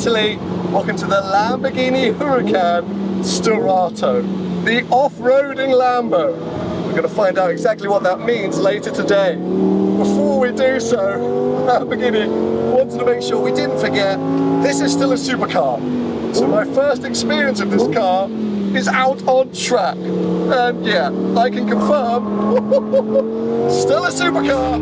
Italy. Welcome to the Lamborghini Huracan Sterrato, the off-roading Lambo. We're going to find out exactly what that means later today. Before we do so, Lamborghini wanted to make sure we didn't forget, this is still a supercar. So my first experience of this car is out on track. And yeah, I can confirm, still a supercar.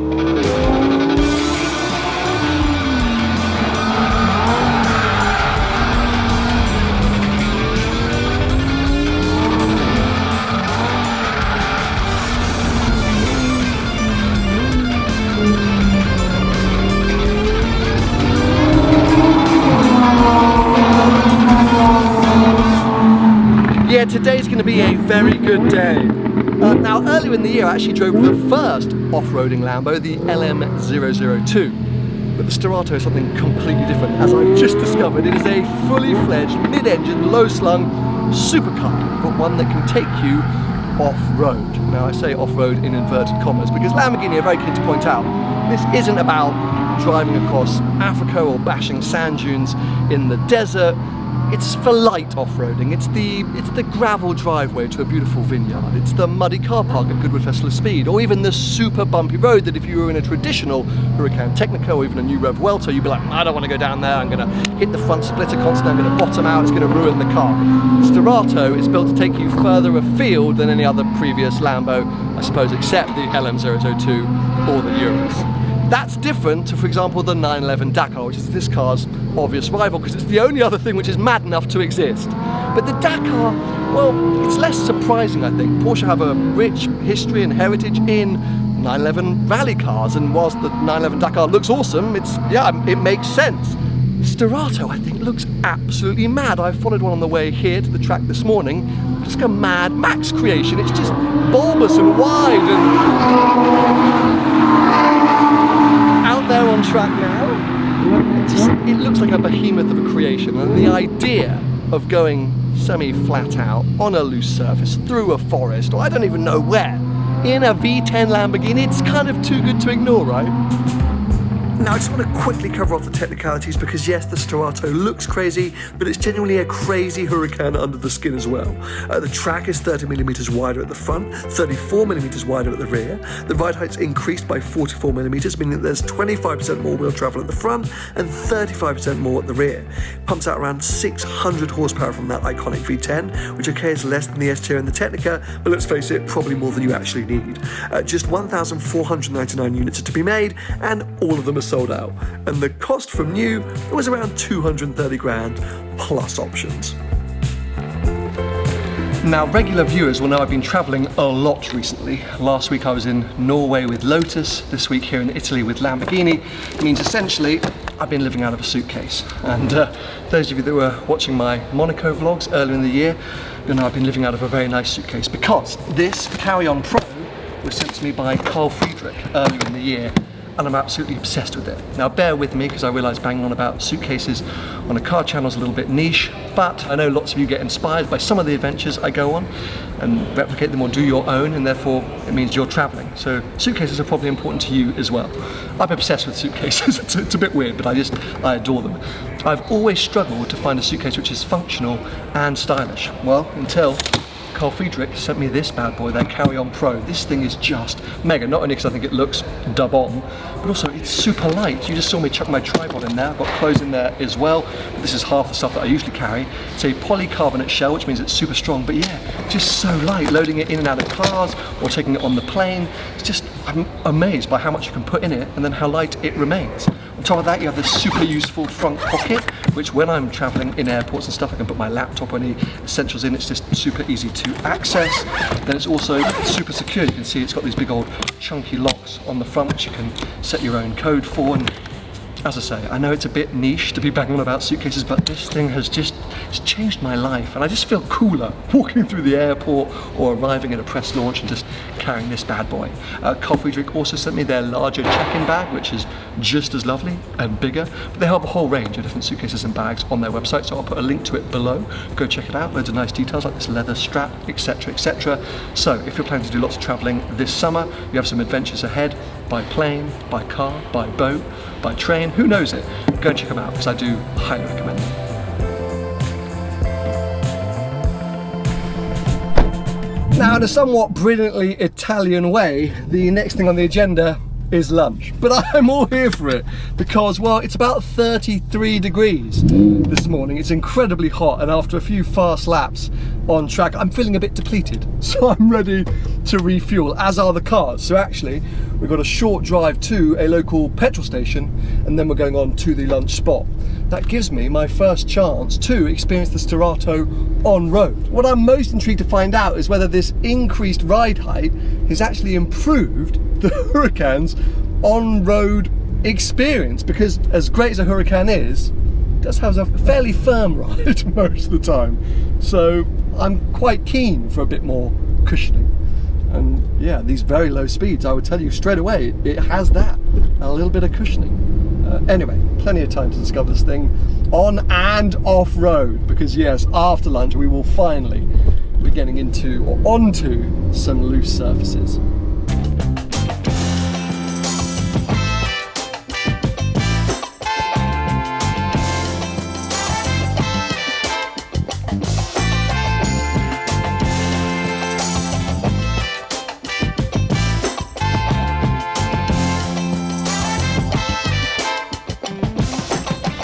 Yeah, today's going to be a very good day. Now, earlier in the year I actually drove the first off-roading Lambo, the LM002. But the Sterrato is something completely different. As I've just discovered, it is a fully fledged, mid-engine, low-slung supercar, but one that can take you off-road. Now, I say off-road in inverted commas because Lamborghini are very keen to point out this isn't about driving across Africa or bashing sand dunes in the desert. It's for light off-roading. It's the gravel driveway to a beautiful vineyard. It's the muddy car park at Goodwood Festival of Speed, or even the super bumpy road that if you were in a traditional Huracan Technica or even a new Rev Welter, you'd be like, I don't want to go down there, I'm going to hit the front splitter constantly, I'm going to bottom out, it's going to ruin the car. Sterrato is built to take you further afield than any other previous Lambo, I suppose, except the LM002 or the Urus. That's different to, for example, the 911 Dakar, which is this car's obvious rival because it's the only other thing which is mad enough to exist. But the Dakar, well, it's less surprising, I think. Porsche have a rich history and heritage in 911 rally cars, and whilst the 911 Dakar looks awesome, it makes sense. Sterrato, I think, looks absolutely mad. I followed one on the way here to the track this morning. It's like a Mad Max creation. It's just bulbous and wide and out there on track now. It looks like a behemoth of a creation, and the idea of going semi-flat out on a loose surface through a forest, or I don't even know where, in a V10 Lamborghini, it's kind of too good to ignore, right? Now I just want to quickly cover off the technicalities because yes, the Sterrato looks crazy, but it's genuinely a crazy Huracan under the skin as well. The track is 30mm wider at the front, 34mm wider at the rear. The ride height's increased by 44mm, meaning that there's 25% more wheel travel at the front and 35% more at the rear. Pumps out around 600 horsepower from that iconic V10, which okay is less than the S-Tier and the Technica, but let's face it, probably more than you actually need. Just 1,499 units are to be made, and all of them are sold out, and the cost from new was around 230 grand plus options. Now, regular viewers will know I've been travelling a lot recently. Last week I was in Norway with Lotus, this week here in Italy with Lamborghini. It means essentially I've been living out of a suitcase, and those of you that were watching my Monaco vlogs earlier in the year, you'll know I've been living out of a very nice suitcase because this Carry-On Pro was sent to me by Friedrich earlier in the year, and I'm absolutely obsessed with it. Now bear with me because I realise banging on about suitcases on a car channel is a little bit niche, but I know lots of you get inspired by some of the adventures I go on and replicate them or do your own, and therefore it means you're travelling. So suitcases are probably important to you as well. I'm obsessed with suitcases. It's a bit weird, but I adore them. I've always struggled to find a suitcase which is functional and stylish. Well, until Friedrich sent me this bad boy, their Carry-On Pro. This thing is just mega, not only because I think it looks dub on, but also it's super light. You just saw me chuck my tripod in there. I've got clothes in there as well. This is half the stuff that I usually carry. It's a polycarbonate shell, which means it's super strong, but yeah, just so light. Loading it in and out of cars or taking it on the plane, it's just, I'm amazed by how much you can put in it and then how light it remains. On top of that, you have this super useful front pocket, which when I'm traveling in airports and stuff, I can put my laptop or any essentials in. It's just super easy to access. Then it's also super secure. You can see it's got these big old chunky locks on the front, which you can set your own code for. And as I say, I know it's a bit niche to be banging on about suitcases, but this thing has just It's changed my life, and I just feel cooler walking through the airport or arriving at a press launch and just carrying this bad boy. Friedrich also sent me their larger check-in bag, which is just as lovely and bigger, but they have a whole range of different suitcases and bags on their website, so I'll put a link to it below. Go check it out. Loads of nice details like this leather strap, etc, etc. So if you're planning to do lots of traveling this summer, you have some adventures ahead, by plane, by car, by boat, by train, who knows it? Go and check them out, because I do highly recommend them. Now, in a somewhat brilliantly Italian way, the next thing on the agenda is lunch. But I'm all here for it because, well, it's about 33 degrees this morning. It's incredibly hot, and after a few fast laps on track, I'm feeling a bit depleted. So I'm ready to refuel, as are the cars. So actually, we've got a short drive to a local petrol station, and then we're going on to the lunch spot. That gives me my first chance to experience the Sterrato on road. What I'm most intrigued to find out is whether this increased ride height has actually improved the Huracan's on-road experience, because as great as a Huracan is, it does have a fairly firm ride most of the time. So I'm quite keen for a bit more cushioning. And yeah, these very low speeds, I would tell you straight away, it has that, a little bit of cushioning. Anyway, plenty of time to discover this thing on and off road, because yes, after lunch we will finally be getting into or onto some loose surfaces.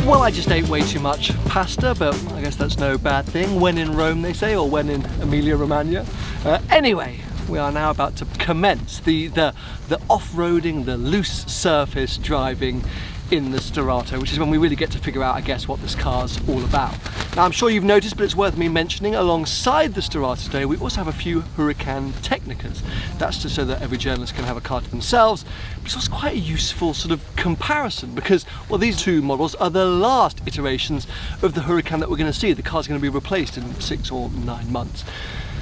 Well, I just ate way too much pasta, but I guess that's no bad thing. When in Rome, they say, or when in Emilia-Romagna. Anyway, we are now about to commence the off-roading, the loose surface driving in the Sterrato, which is when we really get to figure out, I guess, what this car's all about. Now, I'm sure you've noticed, but it's worth me mentioning, alongside the Sterrato today, we also have a few Huracan Technicas. That's just so that every journalist can have a car to themselves, but it's also quite a useful sort of comparison, because, well, these two models are the last iterations of the Huracan that we're going to see. The car's going to be replaced in 6 or 9 months.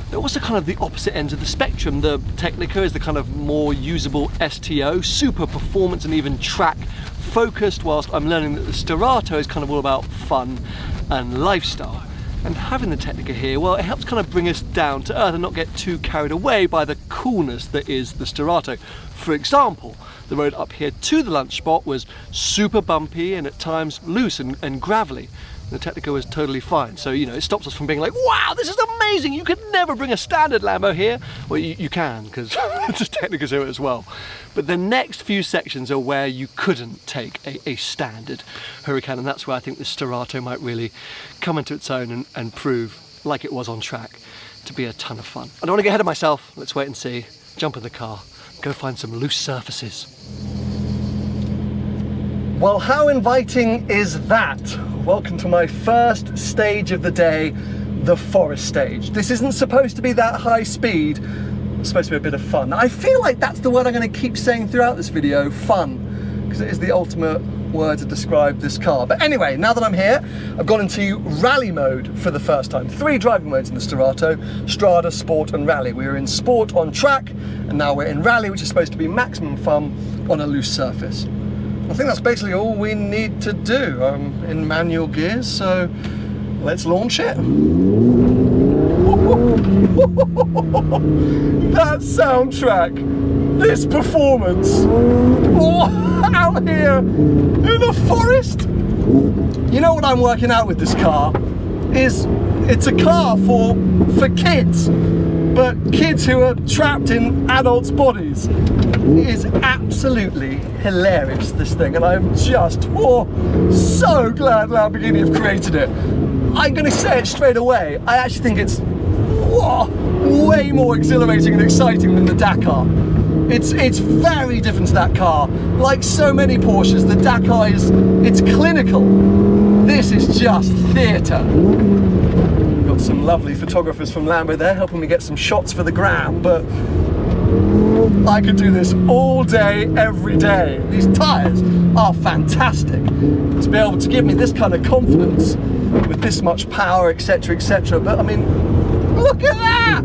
They're also kind of the opposite ends of the spectrum. The Technica is the kind of more usable STO, super performance and even track focused, whilst I'm learning that the Sterrato is kind of all about fun and lifestyle. And having the Technica here, well, it helps kind of bring us down to earth and not get too carried away by the coolness that is the Sterrato. For example, the road up here to the lunch spot was super bumpy and at times loose and gravelly. The Technica was totally fine, so you know, it stops us from being like, wow, this is amazing, you could never bring a standard Lambo here. Well, you can, because the Technica's here as well. But the next few sections are where you couldn't take a standard Huracan, and that's where I think the Sterrato might really come into its own and prove, like it was on track, to be a ton of fun. I don't want to get ahead of myself, let's wait and see. Jump in the car, go find some loose surfaces. Well, how inviting is that? Welcome to my first stage of the day, the forest stage. This isn't supposed to be that high speed, it's supposed to be a bit of fun. I feel like that's the word I'm going to keep saying throughout this video, fun, because it is the ultimate word to describe this car. But anyway, now that I'm here, I've gone into rally mode for the first time. 3 driving modes in the Sterrato: Strada, Sport and Rally. We were in Sport on track, and now we're in Rally, which is supposed to be maximum fun on a loose surface. I think that's basically all we need to do. I'm in manual gears, so let's launch it. That soundtrack, this performance, out here in the forest. You know what I'm working out with this car is it's a car for kids, but kids who are trapped in adults' bodies. It is absolutely hilarious, this thing, and I'm just so glad Lamborghini have created it. I'm going to say it straight away, I actually think it's way more exhilarating and exciting than the Dakar. It's very different to that car. Like so many Porsches, the Dakar it's clinical. This is just theatre. Got some lovely photographers from Lambo there helping me get some shots for the gram, but I could do this all day, every day. These tyres are fantastic. To be able to give me this kind of confidence with this much power, etc, etc, but I mean, look at that!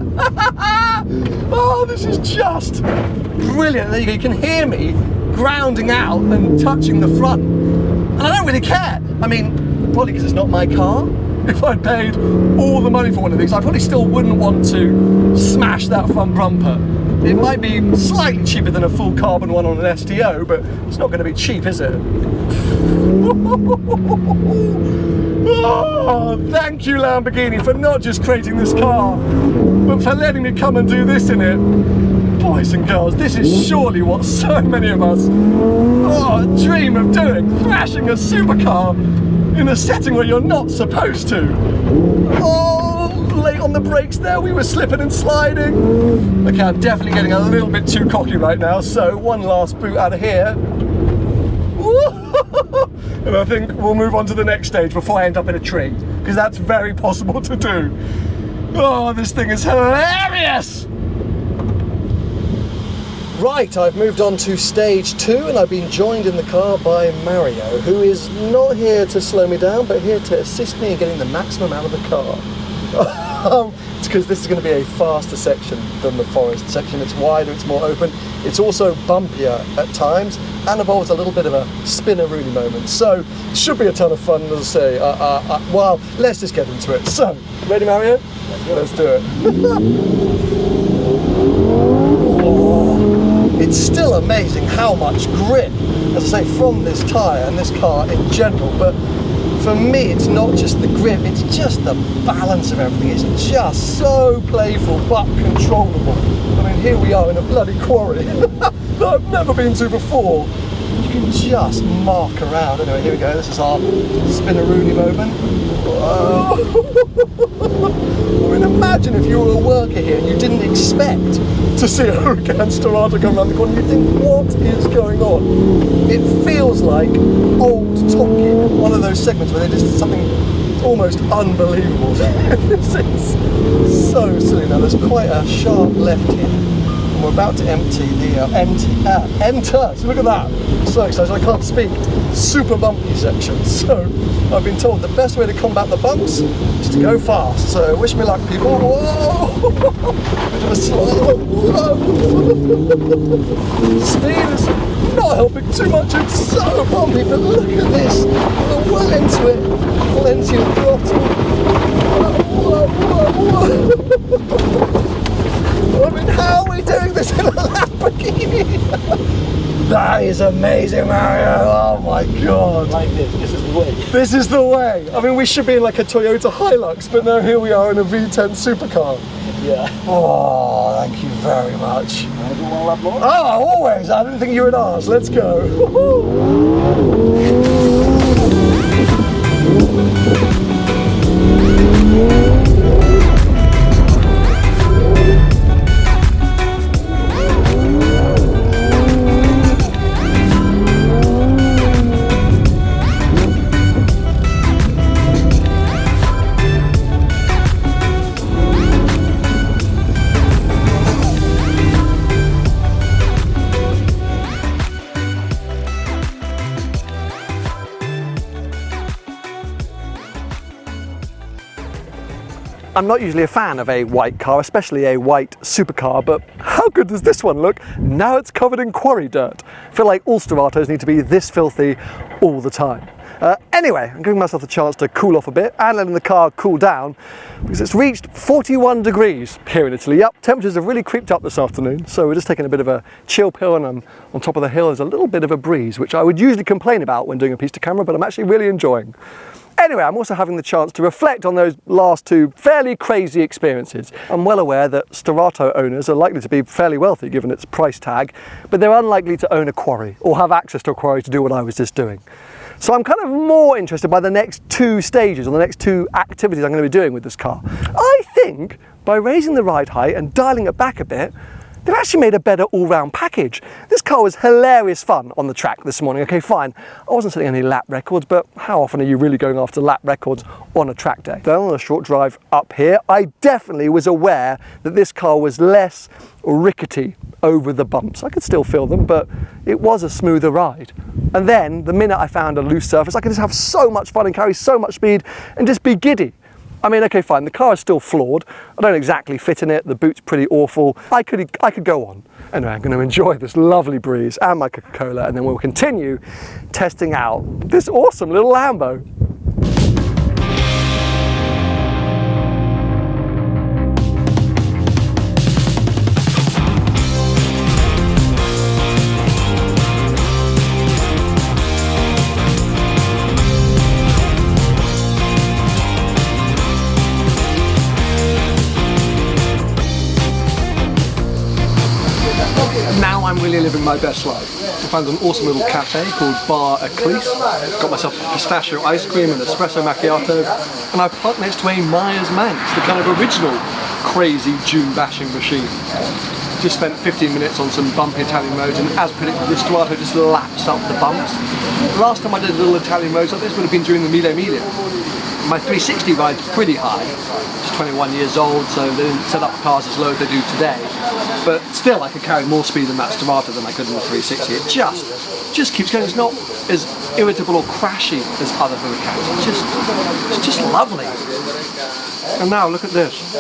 Oh, this is just brilliant. There you go, you can hear me grounding out and touching the front, and I don't really care. I mean, probably because it's not my car. If I paid all the money for one of these, I probably still wouldn't want to smash that front bumper. It might be slightly cheaper than a full carbon one on an STO, but it's not going to be cheap, is it? Oh, thank you, Lamborghini, for not just creating this car, but for letting me come and do this in it. Boys and girls, this is surely what so many of us dream of doing, thrashing a supercar in a setting where you're not supposed to. Oh, late on the brakes there, we were slipping and sliding. Okay, I'm definitely getting a little bit too cocky right now, so one last boot out of here. And I think we'll move on to the next stage before I end up in a tree, because that's very possible to do. Oh, this thing is hilarious! Right, I've moved on to stage 2 and I've been joined in the car by Mario, who is not here to slow me down, but here to assist me in getting the maximum out of the car. It's because this is going to be a faster section than the forest section. It's wider, it's more open, it's also bumpier at times, and involves a little bit of a spinneroonie moment. So, it should be a ton of fun, as I say. Well, let's just get into it. So, ready, Mario? Let's do it. It's still amazing how much grip, as I say, from this tyre and this car in general, but for me it's not just the grip, it's just the balance of everything. It's just so playful but controllable. I mean, here we are in a bloody quarry that I've never been to before. You can just mark around. Anyway, here we go, this is our spinneroonie moment. Whoa. I mean, imagine if you were a worker here and you didn't expect to see a Huracan Sterrato come around the corner. You think, what is going on? It feels like old Top Gear, one of those segments where they just did something almost unbelievable. This is so silly. Now, there's quite a sharp left here. And we're about to enter. So look at that. I'm so excited, I can't speak. Super bumpy section. So I've been told the best way to combat the bumps is to go fast. So wish me luck, people. Whoa! Bit of a slide. Whoa! Speed is not helping too much. It's so bumpy, but look at this. We're well into it. Plenty of throttle. Whoa, whoa, whoa. I mean, how are we doing this in a Lamborghini? That is amazing, Mario. Oh my god. Like this is the way. This is the way. I mean, we should be in like a Toyota Hilux, but no, here we are in a V10 supercar. Yeah. Oh, thank you very much. Want to do one lap more? Oh, always. I didn't think you were in ours. Let's go. I'm not usually a fan of a white car, especially a white supercar, but how good does this one look? Now it's covered in quarry dirt. I feel like all Sterratos need to be this filthy all the time. Anyway, I'm giving myself a chance to cool off a bit and letting the car cool down because it's reached 41 degrees here in Italy. Yep, temperatures have really creeped up this afternoon, so we're just taking a bit of a chill pill, and I'm on top of the hill. There's a little bit of a breeze, which I would usually complain about when doing a piece to camera, but I'm actually really enjoying. Anyway, I'm also having the chance to reflect on those last two fairly crazy experiences. I'm well aware that Sterrato owners are likely to be fairly wealthy given its price tag, but they're unlikely to own a quarry or have access to a quarry to do what I was just doing. So I'm kind of more interested by the next two stages, or the next two activities I'm going to be doing with this car. I think by raising the ride height and dialing it back a bit, they've actually made a better all-round package. This car was hilarious fun on the track this morning. Okay, fine, I wasn't setting any lap records, but how often are you really going after lap records on a track day? Then on a short drive up here, I definitely was aware that this car was less rickety over the bumps. I could still feel them, but it was a smoother ride. And then the minute I found a loose surface, I could just have so much fun and carry so much speed and just be giddy. I mean, okay, fine, the car is still flawed. I don't exactly fit in it. The boot's pretty awful. I could go on. Anyway, I'm going to enjoy this lovely breeze and my Coca-Cola, and then we'll continue testing out this awesome little Lambo. Now I'm really living my best life. I found an awesome little cafe called Bar Eclipse. Got myself pistachio ice cream and espresso macchiato, and I've parked next to a Myers Manx, the kind of original crazy dune bashing machine. Just spent 15 minutes on some bumpy Italian roads, and as predicted, the Sterrato just laps up the bumps. Last time I did a little Italian roads like this would have been during the Mille Miglia. My 360 ride's pretty high. Just 21 years old, so they didn't set up cars as low as they do today. But still, I could carry more speed in that Sterrato than I could in the 360. It just keeps going. It's not as irritable or crashy as other Huracans. It's just lovely. And now look at this.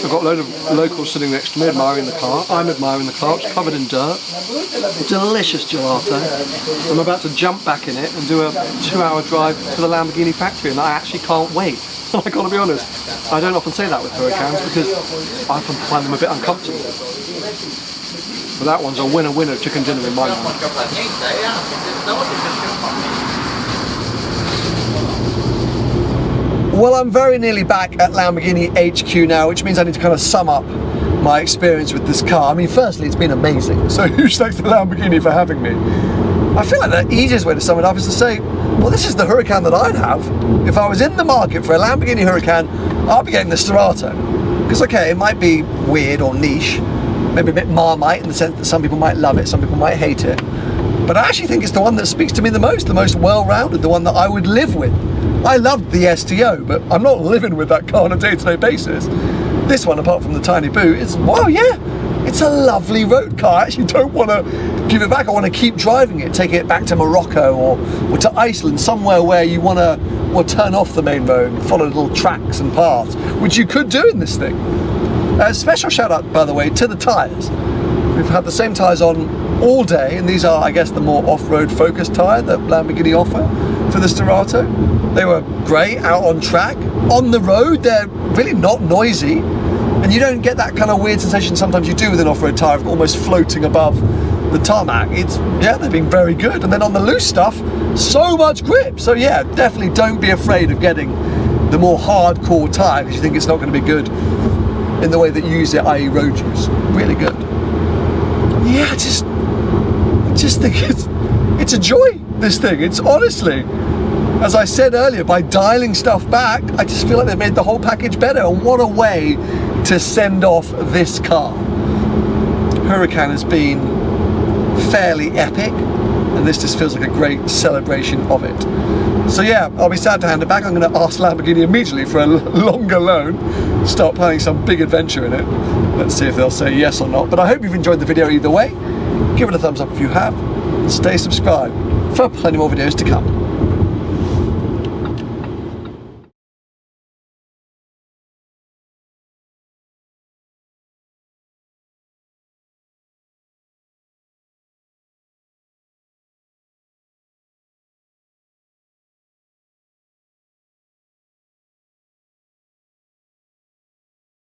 I've got a load of locals sitting next to me admiring the car. I'm admiring the car. It's covered in dirt. Delicious gelato. I'm about to jump back in it and do a 2-hour drive to the Lamborghini factory, and I actually can't wait. I gotta be honest, I don't often say that with Huracans because I often find them a bit uncomfortable. But that one's a winner chicken dinner in my mind. Well, I'm very nearly back at Lamborghini HQ now, which means I need to kind of sum up my experience with this car. I mean, firstly, it's been amazing. So huge thanks to Lamborghini for having me. I feel like the easiest way to sum it up is to say, well, this is the Huracan that I'd have. If I was in the market for a Lamborghini Huracan, I'd be getting the Sterrato. Because, okay, it might be weird or niche, maybe a bit Marmite in the sense that some people might love it, some people might hate it. But I actually think it's the one that speaks to me the most well-rounded, the one that I would live with. I loved the STO, but I'm not living with that car on a day-to-day basis. This one, apart from the tiny boot, is, wow, yeah, it's a lovely road car. I actually don't want to give it back. I want to keep driving it, take it back to Morocco or to Iceland, somewhere where you want to turn off the main road and follow little tracks and paths, which you could do in this thing. Special shout out, by the way, to the tyres. We've had the same tyres on all day, and these are, I guess, the more off-road focused tyre that Lamborghini offer for the Sterrato. They were great out on track. On the road, they're really not noisy, and you don't get that kind of weird sensation sometimes you do with an off-road tyre of almost floating above the tarmac. They've been very good. And then on the loose stuff, so much grip. So yeah, definitely don't be afraid of getting the more hardcore tyre because you think it's not going to be good in the way that you use it, i.e. road use. Really good. Yeah, I just think it's a joy, this thing. It's honestly, as I said earlier, by dialing stuff back, I just feel like they've made the whole package better. And what a way to send off this car. Huracan has been fairly epic, and this just feels like a great celebration of it. So yeah, I'll be sad to hand it back. I'm going to ask Lamborghini immediately for a longer loan, start planning some big adventure in it. Let's see if they'll say yes or not. But I hope you've enjoyed the video either way. Give it a thumbs up if you have, and stay subscribed for plenty more videos to come.